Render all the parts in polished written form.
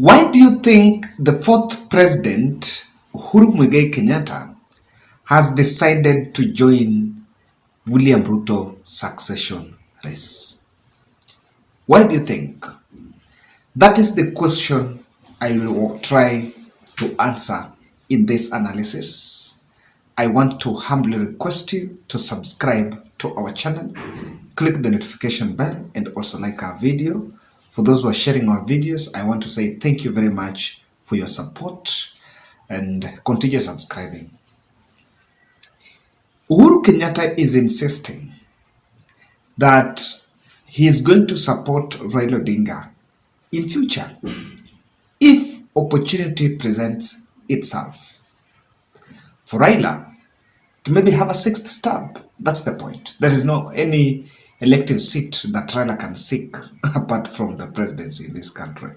Why do you think the fourth president, Uhuru Muigai Kenyatta, has decided to join William Ruto succession race? Why do you think? That is the question I will try to answer in this analysis. I want to humbly request you to subscribe to our channel, click the notification bell, and also like our video. For those who are sharing our videos, I want to say thank you very much for your support and continue subscribing. Uhuru Kenyatta is insisting that he is going to support Raila Odinga in future if opportunity presents itself. For Raila to maybe have a sixth stab, that's the point. There is no any elective seat that Raila can seek apart from the presidency in this country.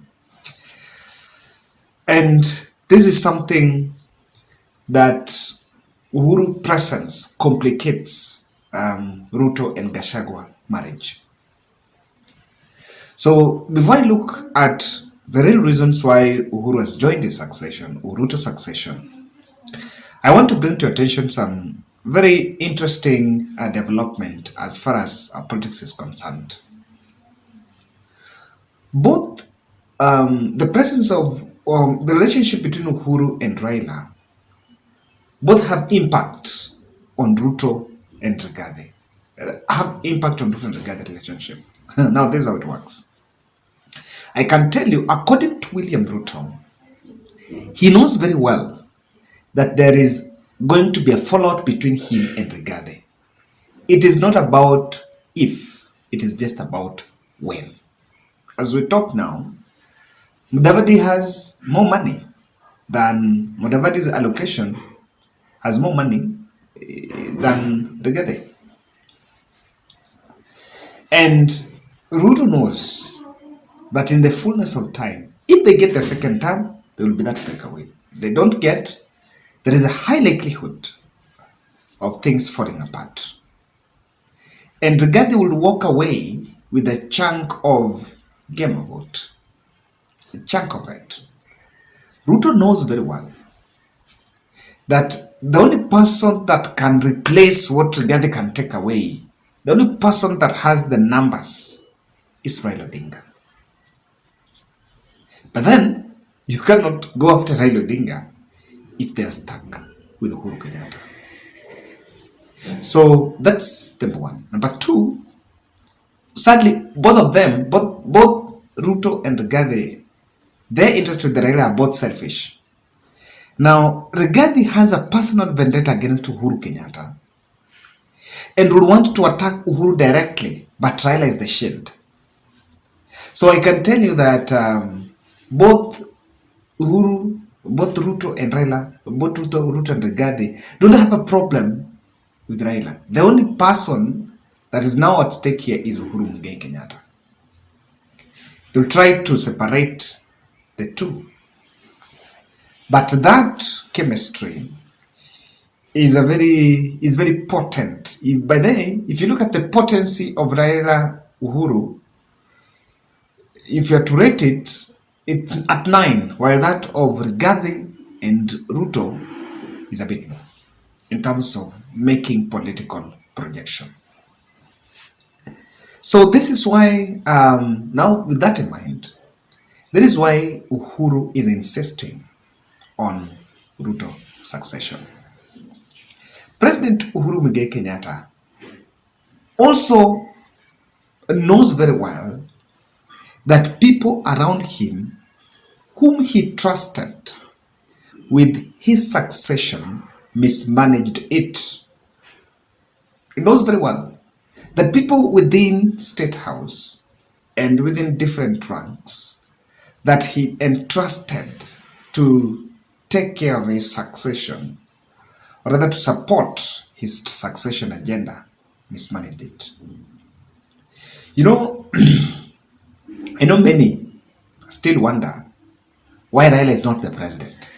And this is something that Uhuru presence complicates Ruto and Gachagua marriage. So before I look at the real reasons why Uhuru has joined his succession, Uruto succession, I want to bring to attention some very interesting development as far as politics is concerned. Both the presence of the relationship between Uhuru and Raila both have impact on Ruto and Rigathi. Have impact on Ruto and Rigathi relationship. Now this is how it works. I can tell you, according to William Ruto, he knows very well that there is going to be a fallout between him and Rigathi. It is not about if, it is just about when. As we talk now, Mudavadi has more money than Mudavadi's allocation has more money than Rigathi. And Ruto knows that in the fullness of time, if they get the second term, there will be that breakaway. If they don't get, there is a high likelihood of things falling apart. And Rigathi will walk away with a chunk of Game vote. A chunk of it. Ruto knows very well that the only person that can replace what Rigathi can take away, the only person that has the numbers is Raila Odinga. But then, you cannot go after Raila Odinga if they are stuck with Uhuru Kenyatta. So that's number one. Number two, sadly, both of them, both Ruto and Rigathi, their interest with the Raila are both selfish. Now, Rigathi has a personal vendetta against Uhuru Kenyatta and would want to attack Uhuru directly, but Raila is the shield. So I can tell you that both Ruto and Raila, both Ruto and Rigathi don't have a problem with Raila. The only person that is now at stake here is Uhuru Muigai Kenyatta. They'll try to separate the two. But that chemistry is very potent. By then, if you look at the potency of Raila Uhuru, if you are to rate it, it's at 9, while that of Rigathi and Ruto is a bit low in terms of making political projection. So this is why, now with that in mind, that is why Uhuru is insisting on Ruto succession. President Uhuru Muigai Kenyatta also knows very well that people around him whom he trusted with his succession mismanaged it. He knows very well that people within State House and within different ranks that he entrusted to take care of his succession, or rather to support his succession agenda, mismanaged it. You know, I know many still wonder why Raila is not the president.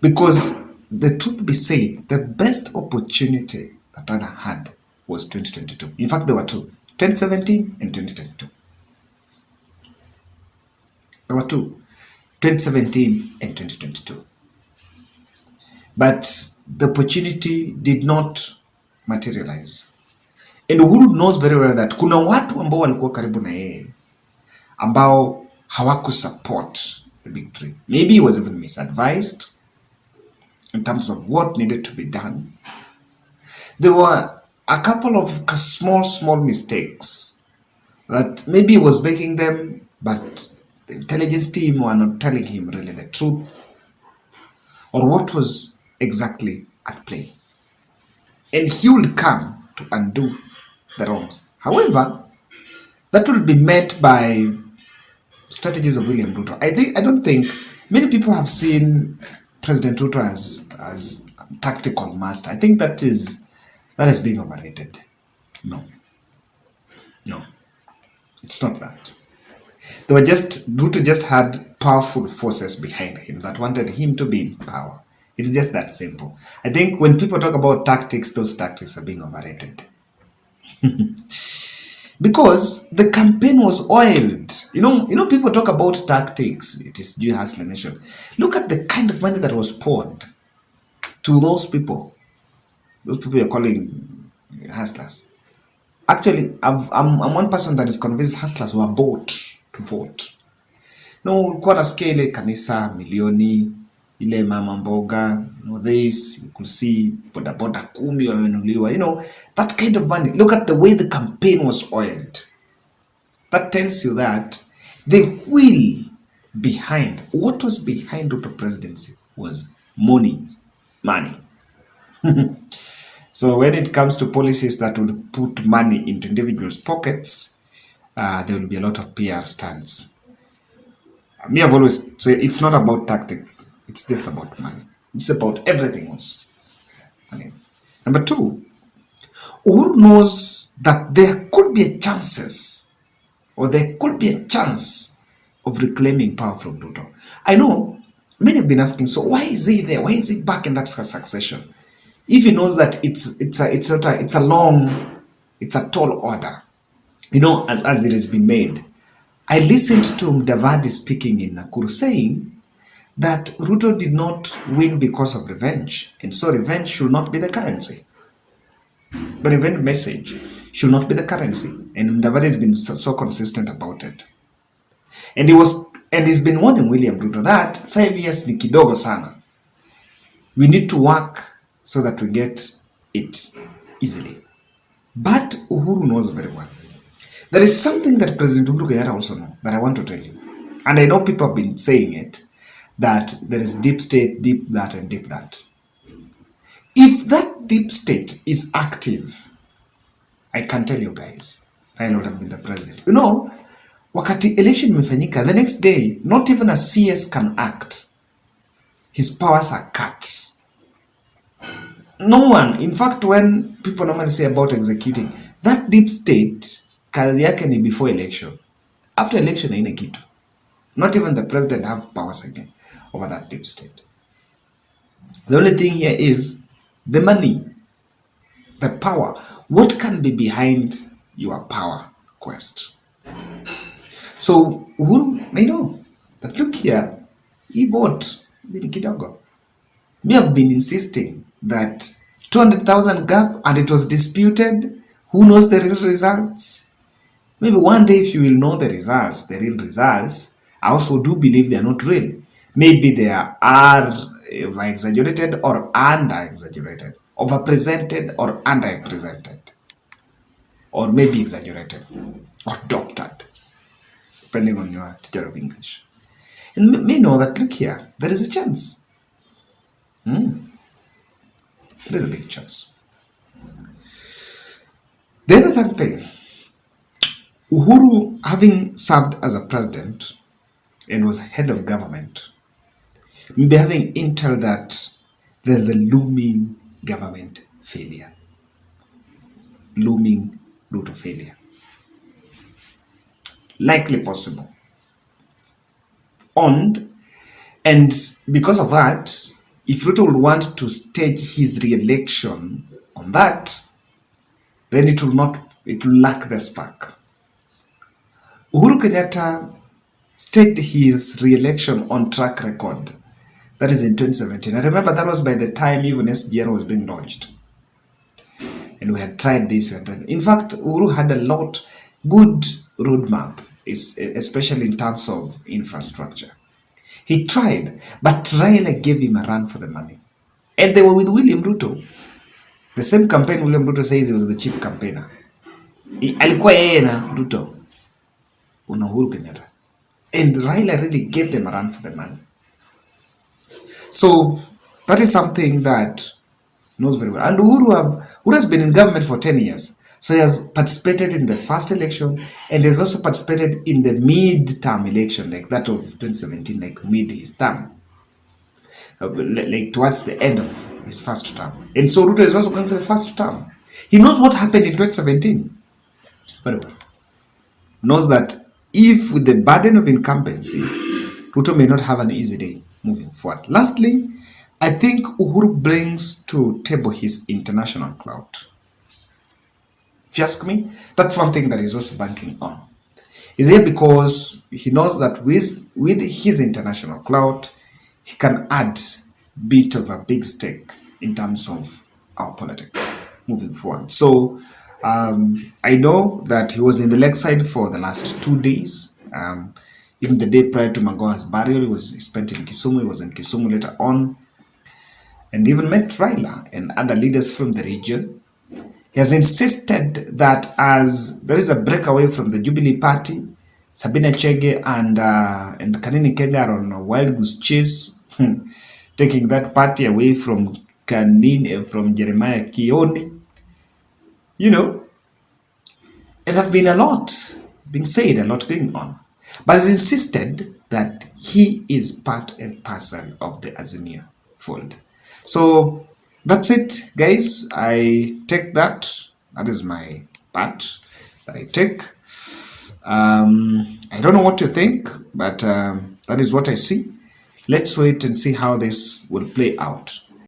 Because the truth be said, the best opportunity that Raila had was 2022. In fact, there were two, 2017 and 2022. There were two. 2017 and 2022. But the opportunity did not materialize. And Uhuru knows very well that kuna watu ambao walikuwa karibu na yeye ambao hawakusupport the victory. Maybe he was even misadvised in terms of what needed to be done. There were a couple of small mistakes that maybe he was making them, but the intelligence team were not telling him really the truth or what was exactly at play. And he would come to undo the wrongs. However, that will be met by strategies of William Ruto. I don't think many people have seen President Ruto as tactical master. I think that is being overrated. No, it's not that. Ruto just had powerful forces behind him that wanted him to be in power. It's just that simple. I think when people talk about tactics, those tactics are being overrated. Because the campaign was oiled. You know, people talk about tactics. It is due hustler nation. Look at the kind of money that was poured to those people. Those people you're calling hustlers. Actually, I'm one person that is convinced hustlers were bought to vote. No, ulikuwa nasikia ile kanisa milioni, ile mama mboga, this, you could see boda 10 wamenuliwa, that kind of money. Look at the way the campaign was oiled. That tells you that the will behind, what was behind Ruto presidency was money. So when it comes to policies that will put money into individuals' pockets, there will be a lot of PR stunts. Me, I've always said it's not about tactics. It's just about money. It's about everything else. Money. Number two, Uhuru knows that there could be chances, or there could be a chance of reclaiming power from Ruto. I know many have been asking, so why is he there? Why is he back in that succession? If he knows that it's a tall order, as it has been made. I listened to Mudavadi speaking in Nakuru saying that Ruto did not win because of revenge, and so revenge should not be the currency. The revenge message should not be the currency, and Mudavadi has been so consistent about it. And he's been warning William Ruto that 5 years ni kidogo sana. We need to work so that we get it easily. But Uhuru knows very well. There is something that President Uhuru Kenyatta also knows that I want to tell you. And I know people have been saying it, that there is deep state, deep that, and deep that. If that deep state is active, I can tell you guys, Raila would have been the president. Wakati election imefanyika, the next day, not even a CS can act. His powers are cut. No one, in fact, when people normally say about executing, that deep state, kazi yake ni before election. After election, haina kitu. Not even the president have powers again over that deep state. The only thing here is the money, the power. What can be behind your power quest? So, Uhuru may know that, look here, he vote very kidogo. Me have been insisting that 200,000 gap, and it was disputed. Who knows the real results? Maybe one day, if you will know the real results, I also do believe they are not real. Maybe they are over-exaggerated or under-exaggerated, over-presented or under-presented, or maybe exaggerated or doctored, depending on your teacher of English. And may know that, look here, there is a chance. There's a big chance. The other thing, Uhuru, having served as a president and was head of government, may be having intel that there's a looming government failure. Looming Ruto failure. Likely possible. And because of that, if Ruto would want to stage his re-election on that, then it will lack the spark. Uhuru Kenyatta staked his re-election on track record. That is in 2017. I remember that was by the time even SGR was being launched. And we had tried this. In fact, Uhuru had a lot good roadmap, especially in terms of infrastructure. He tried, but Raila gave him a run for the money. And they were with William Ruto. The same campaign William Ruto says he was the chief campaigner. Alikuwa yeye na Ruto una Uhuru Kenyatta. And Raila really gave them a run for the money. So that is something that knows very well. And Uhuru has been in government for 10 years. So he has participated in the first election and has also participated in the mid-term election, like that of 2017, like mid his term, like towards the end of his first term. And so Ruto is also going for the first term. He knows what happened in 2017 very well. Knows that if with the burden of incumbency, Ruto may not have an easy day moving forward. Lastly, I think Uhuru brings to table his international clout. If you ask me, that's one thing that he's also banking on. He's here because he knows that with his international clout, he can add a bit of a big stake in terms of our politics moving forward. So I know that he was in the lakeside for the last 2 days. Even the day prior to Magoha's burial, he spent in Kisumu. He was in Kisumu later on, and even met Raila and other leaders from the region. He has insisted that as there is a breakaway from the Jubilee Party, Sabina Chege and Kanini Kega are on a wild goose chase, taking that party away from Jeremiah Kioni, and have been a lot being said, a lot going on. But has insisted that he is part and parcel of the Azimio fold. So that's it, guys. I take that. That is my part that I take. I don't know what you think, but that is what I see. Let's wait and see how this will play out.